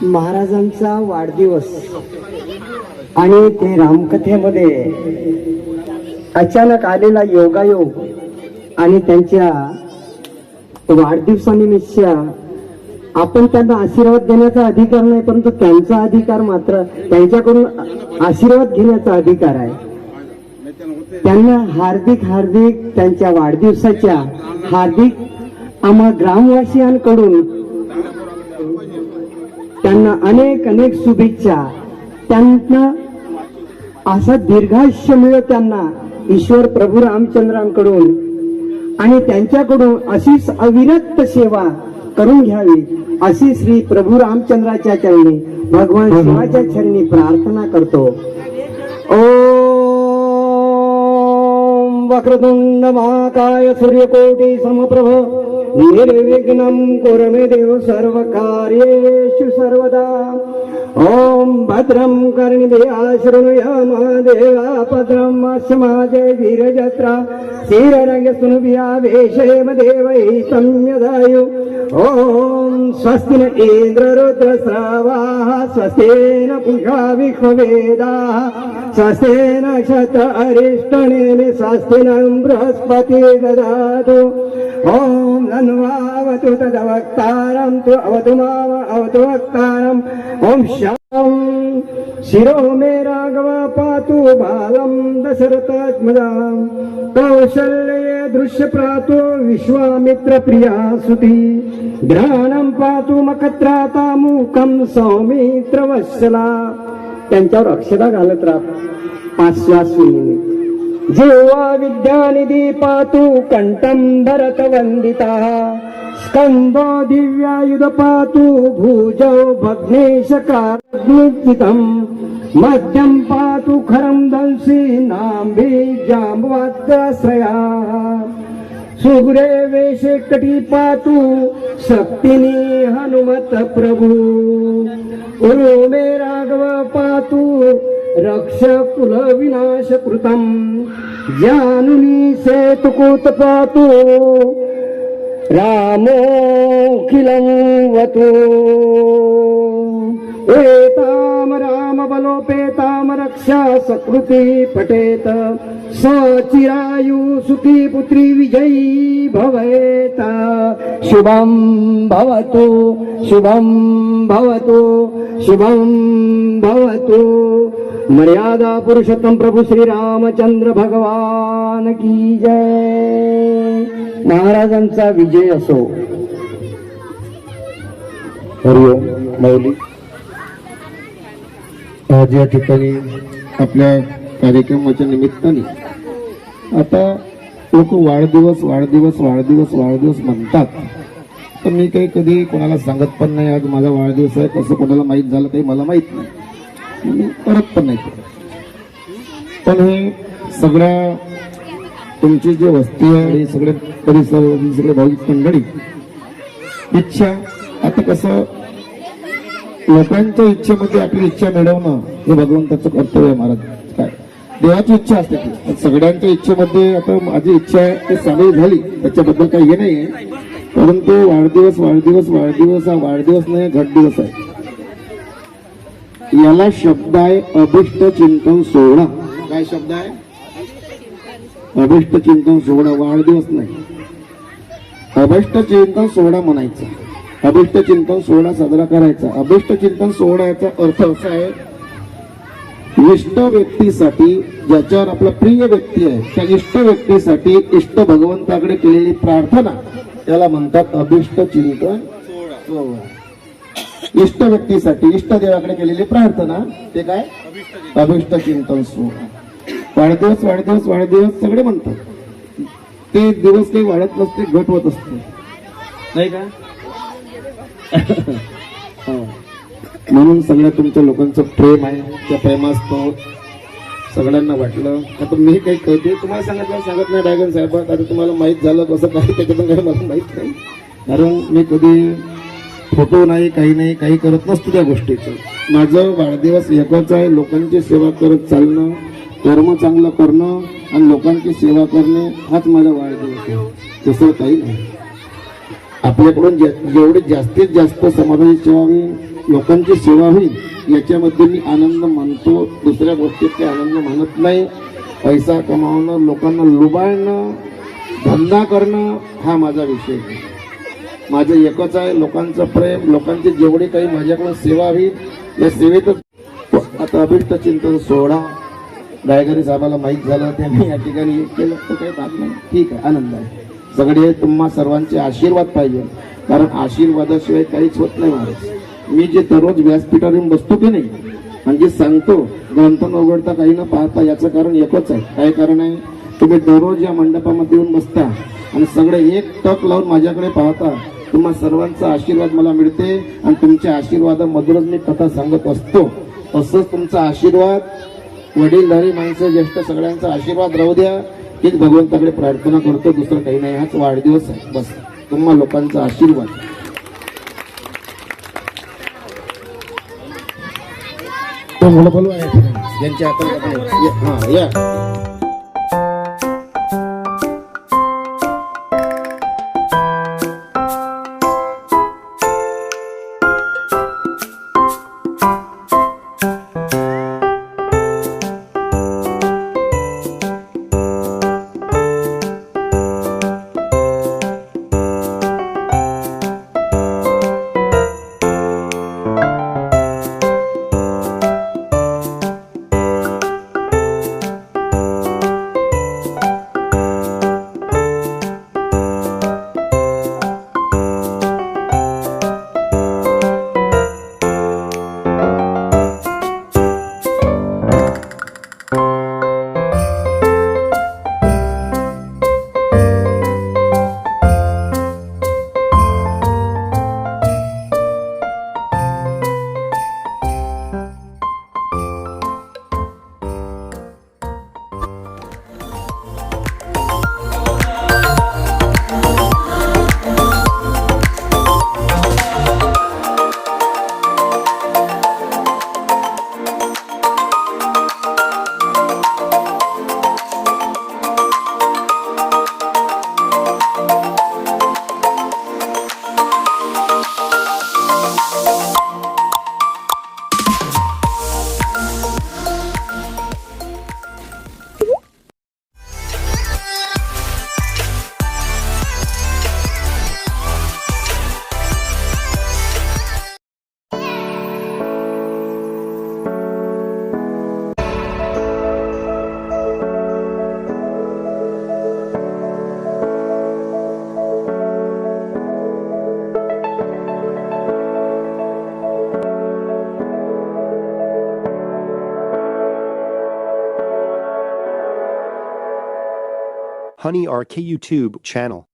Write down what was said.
महाराजांचा वाढदिवस आणि ते रामकथेमध्ये अचानक आलेला योगायोग आणि त्यांच्या वाढदिवसानिमित्त आपण त्यांना आशीर्वाद देण्याचा अधिकार नाही, परंतु त्यांचा अधिकार मात्र त्यांच्याकडून आशीर्वाद घेण्याचा अधिकार आहे. त्यांना हार्दिक हार्दिक त्यांच्या वाढदिवसाच्या हार्दिक आम्हा ग्रामवासियांकडून त्यांना अनेक अनेक शुभेच्छा. त्यांना असा दीर्घायुष्य मिळो त्यांना ईश्वर प्रभू रामचंद्रांकडून आणि त्यांच्याकडून अशीच अविरत सेवा करून घ्यावी अशी श्री प्रभू रामचंद्राच्या चरणी भगवान शिवाच्या चरणी प्रार्थना करतो. ओम वक्रतुंड महाकाय सूर्यकोटि समप्रभ निर्विघ्नं कुरु मे देव सर्व कार्येषु सर्वदा. ओम भद्रं कर्णिभिः शृणुयाम देवा भद्रं अस्माजय वीरजत्रा स्थिररङ्गस्तुभिः वेशेम देवैतं यदायु. ओम स्वस्ति न इंद्र रुद्र श्रवाः स्वस्ति न पूषा विश्ववेदाः स्वस्ति नक्षत्र अरिष्टनेमि स्वस्ति न बृहस्पति ददातु. ओम धन्वावतु तदवक्तारं तु अवतु माम अवतु वक्तारम्. ओम शाम शिरो मे राघव पातु बालं दशरथात्मजां कौशल्ये दृश्य प्रातु विश्वामित्र प्रिया सुती ग्रहणं पातु मकत्राता मूकं सौमित्र वत्सला. त्यांच्यावर अक्षता घालत राहा. 5व्या सुनीने जेवा विद्यानिधी पातु कंठं भरत वंदिता स्कंदो दिव्यायुध पातु भुजौ भग्नेश कारग्नितं मध्यं पातु खरं दंसी नाम्भी जाम्बवत्याश्रया सुग्रे वेशे कटी पातु शक्तिनी हनुमत प्रभु. उरो मे राघव पातु रक्ष कुल विनाश कृतं जानुनी सेतुकूत पातु रामोऽखिलं वतु. एताम राम बलोपेताम रक्षा सकृति पठेत सचिरायु सुखी पुत्री विजयी भवेत. शुभं भवतु शुभं भवतु शुभं भवतु. मर्यादा पुरुषोत्तम प्रभु श्री रामचंद्र भगवान की जय. महाराजांचा विजय असो. हरिओम माऊली. आज या ठिकाणी आपल्या कार्यक्रमाच्या निमित्ताने आता लोक वाढदिवस वाढदिवस वाढदिवस वाढदिवस म्हणतात, तर मी काही कधी कोणाला सांगत पण नाही आज माझा वाढदिवस आहे. कसं कोणाला माहीत झालं काही मला माहीत नाही, मी करत पण नाही. पण हे सगळ्या तुमची जी वस्ती आहे, सगळे परिसर, सगळे भाविक मंडळी इच्छा, आता कसं लोकांच्या इच्छेमध्ये आपली इच्छा मिळवणं हे भगवंताचं कर्तव्य आहे महाराज. काय देवाची इच्छा असते ती, सगळ्यांच्या इच्छेमध्ये आता माझी इच्छा आहे ते सामील झाली, त्याच्याबद्दल काही हे नाहीये. परंतु वाढदिवस वाढदिवस वाढदिवस हा वाढदिवस नाही, घट दिवस आहे. याला शब्द आहे अभिष्ट चिंतन सोहळा. काय शब्द आहे? अभिष्ट चिंतन सोहळा. वाढदिवस नाही, अभिष्ट चिंतन सोहळा म्हणायचा. अभिष्ट चिंतन सोहळा साजरा करायचा. अभिष्ट चिंतन सोहळ्याचा अर्थ असा आहे, इष्ट व्यक्तीसाठी, ज्याच्यावर आपला प्रिय व्यक्ती आहे त्या इष्ट व्यक्तीसाठी इष्ट भगवंताकडे केलेली प्रार्थना त्याला म्हणतात अभिष्ट चिंतन सोहळा. इष्ट व्यक्तीसाठी इष्ट देवाकडे केलेली प्रार्थना ते काय? अभिष्ट चिंतन सोहळा. वाढदिवस वाढदिवस वाढदिवस सगळे म्हणतात, ते दिवस काही वाढत नसते, घट होत असते, नाही का? म्हणून सगळ्या तुमच्या लोकांचं प्रेम आहे, त्या प्रेमास्तव सगळ्यांना वाटलं. आता मी काही कळते तुम्हाला सांगत नाही डायगन साहेब, आता तुम्हाला माहीत झालं कसं काय त्याच्यातून काही मला माहीत नाही, कारण मी कधी फोटो नाही, काही नाही, काही करत नसतो त्या गोष्टीचं. माझं वाढदिवस एकच आहे, लोकांची सेवा करत चालणं, कर्म चांगलं करणं आणि लोकांची सेवा करणे हाच माझा वाढदिवस आहे, तसं काही नाही. आपल्याकडून जेवढी जास्तीत जास्त समाजाची सेवा होईल, लोकांची सेवा होईल, याच्यामध्ये मी आनंद मानतो. दुसऱ्या गोष्टीत काही आनंद मानत नाही. पैसा कमावणं, लोकांना लुबाडणं, धंदा करणं हा माझा विषय नाही. माझं एकच आहे, लोकांचं प्रेम, लोकांची जेवढी काही माझ्याकडून सेवा होईल या सेवेतच. आता अभिष्ट चिंतन सोहळा गायकरी साहेबाला माहीत झालं, त्यांनी या ठिकाणी केलं, तर काही बात नाही, ठीक आहे, आनंद आहे. सगळे तुम्हा सर्वांचे आशीर्वाद पाहिजे, कारण आशीर्वादाशिवाय काहीच होत नाही महाराज. मी जे दररोज व्यासपीठावर येऊन बसतो की नाही आणि जे सांगतो ग्रंथ न उघडता काही न पाहता, याचं कारण एकच आहे. काय कारण आहे? तुम्ही दररोज या मंडपामध्ये येऊन बसता आणि सगळे एक टक लावून माझ्याकडे पाहता. तुम्हा सर्वांचा आशीर्वाद मला मिळते आणि तुमच्या आशीर्वादामधूनच मी कथा सांगत असतो. असंच तुमचा आशीर्वाद, वडीलधारी माणसं, ज्येष्ठ सगळ्यांचा आशीर्वाद राहू द्या, हीच भगवंताकडे प्रार्थना करतो, दुसरं काही नाही. हाच वाढदिवस आहे, बस. तुम्हा लोकांचा आशीर्वाद. तो मुलं बोलू आहे ज्यांच्या हातात या Honey RK YouTube channel.